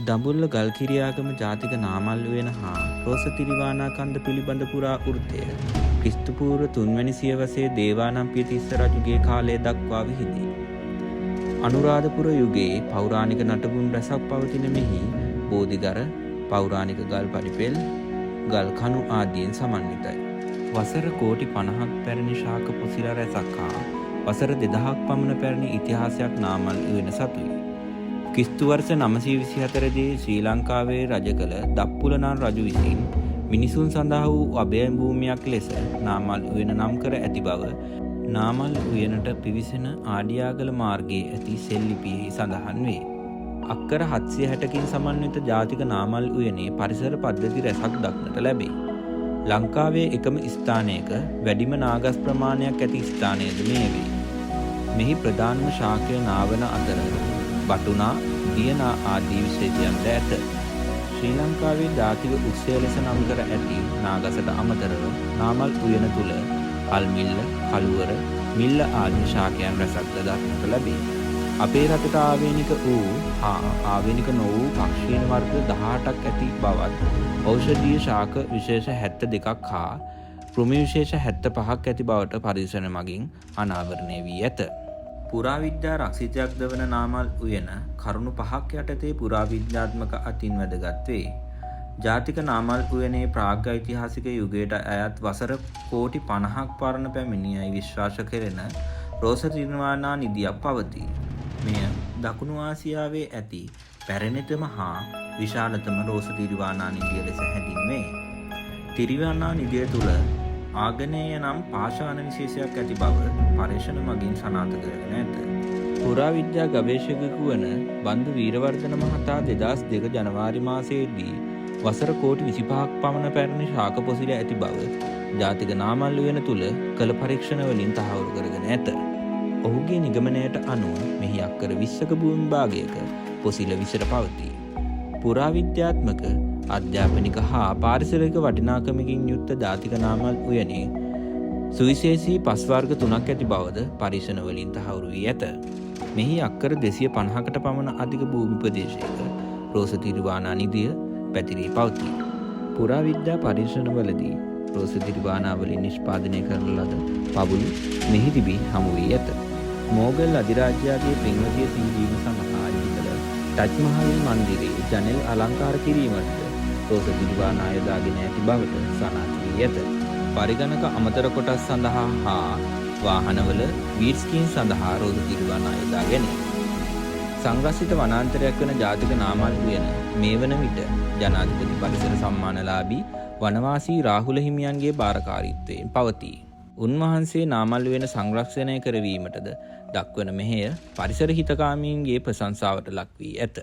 දඹුල්ල ගල්කිරියාගම ජාතික නාමල් උයන හා රෝසතිරිවානා කන්ද පිළිබඳ පුරා වෘත්තය ක්‍රිස්තු පූර්ව 3 වැනි සියවසේ දේවානම්පිය තිස්ස රජුගේ කාලය දක්වා විහිදී. අනුරාධපුර යුගයේ පෞරාණික නටබුන් රැසක් පවතින මෙහි බෝධිගර, පෞරාණික ගල් පඩිපෙල්, ගල් කණු ආදීන් සමන්විතයි. වසර කෝටි 50ක් පැරණි ශාක පොසිලා රැසක් හා වසර 2000ක් පමණ පැරණි ඉතිහාසයක් නාමල් උයන සතුයි. ක්‍රිස්තු වර්ෂ 924 දී ශ්‍රී ලංකාවේ රජ කළ දප්පුලනාන් රජු විසින් මිනිසුන් සඳහා වූ අභය භූමියක් ලෙස නාමල් උයන නම් කර ඇති බව නාමල් උයනට පිවිසෙන ආඩියාගල මාර්ගයේ ඇති සෙල්ලිපියෙහි සඳහන් වේ. අක්කර 760කින් සමන්විත ජාතික නාමල් උයනේ පරිසර පද්ධති රැසක් දක්නට ලැබේ. ලංකාවේ එකම ස්ථානයක වැඩිම නාගස් ප්‍රමාණයක් ඇති ස්ථානයද මේ වේ. මෙහි ප්‍රධානම ශාකය නාවන අතර බටුනා, දියනා ආදී විශේෂයන්ද ඇත. ශ්‍රී ලංකාවේ ජාතික උත්සවය ලෙස නම් කර ඇති නාගසට අමතරව නාමල් උයන තුල අල්මිල්ල, කළුවර, මිල්ල ආදී ශාකයන් රැසක්ද දක්නට ලැබේ. අපේ රටට ආවේනික වූ හා ආවේනික නොවූ පක්ෂීන් වර්ග 18ක් ඇති බවත් ඖෂධීය ශාක විශේෂ 72ක් හා කෘමි විශේෂ 75ක් ඇති බවට පරීක්ෂණ මගින් අනාවරණය වී ඇත. පුරාවිද්‍යා රක්ෂිතයක්ද වන නාමල් උයන කරුණු 5ක් යටතේ පුරාවිද්‍යාත්මක අතින් වැදගත් වේ. ජාතික නාමල් උයනේ ප්‍රාග්ඓතිහාසික යුගයට අයත් වසර කෝටි 50ක් පරණ පැමිණියයි විශ්වාස කෙරෙන රෝසතිරිවානා නිධියක් පවතී. මෙය දකුණු ආසියාවේ ඇති පැරණිතම හා විශාලතම රෝසතිරිවානා නිධිය ලෙස හැඳින්වේ. තිරිවානා නිධිය තුල ආගනේය නම් පාෂාණ විශේෂයක් ඇති බව පරීක්ෂණ මගින් සනාථ කරගෙන ඇත. පුරාවිද්‍යා ගවේෂකයෙකු වන බන්දු වීරවර්ධන මහතා 2002 ජනවාරි මාසයේදී වසර කෝටි 25ක් පමණ පැරණි ශාක පොසිල ඇති බව ජාතික නාමල් උයන තුල කළ පරීක්ෂණ වලින් තහවුරු කරගෙන ඇත. ඔහුගේ නිගමනයට අනුව මෙහි අක්කර 20ක භූමි භාගයක පොසිල විසර පවතී. පුරාවිද්‍යාත්මක, අධ්‍යාපනික හා පාරිසරික වටිනාකමකින් යුක්ත ජාතික නාමල් උයනේ සුවිශේෂී පස් වර්ග 3ක් ඇති බවද පරීක්ෂණ වලින් තහවුරු වී ඇත. මෙහි අක්කර 250කට පමණ අධික භූමි ප්‍රදේශයක රෝසතිරිවානා නිධිය පැතිරී පවතී. පුරාවිද්‍යා පරීක්ෂණවලදී රෝසතිරිවානා වලින් නිෂ්පාදනය කරන ලද පබුළු මෙහි තිබී හමු වී ඇත. මෝගල් අධිරාජ්‍යයේ පින්වතිය සිංහීම සඳහා ඉදිකළ ටච් මහල් මන්දිරයේ ජනෙල් අලංකාර කිරීමට රෝසතිරිවානා යොදාගෙන ඇති බවට සනාථ වී ඇත. පරිගණක අමතර කොටස් සඳහා හා වාහනවල වීල් ස්කීන් සඳහා රෝසතිරිවානා යොදා ගැනේ. සංරක්ෂිත වනාන්තරයක් වන ජාතික නාමල් උයන මේ වන විට ජනාධිපති පරිසර සම්මානලාභී වනවාසී රාහුල හිමියන්ගේ භාරකාරීත්වයෙන් පවතී. උන්වහන්සේ නාමල් උයන සංරක්ෂණය කරවීමටද දක්වන මෙහෙය පරිසර හිතකාමීන්ගේ ප්‍රශංසාවට ලක් වී ඇත.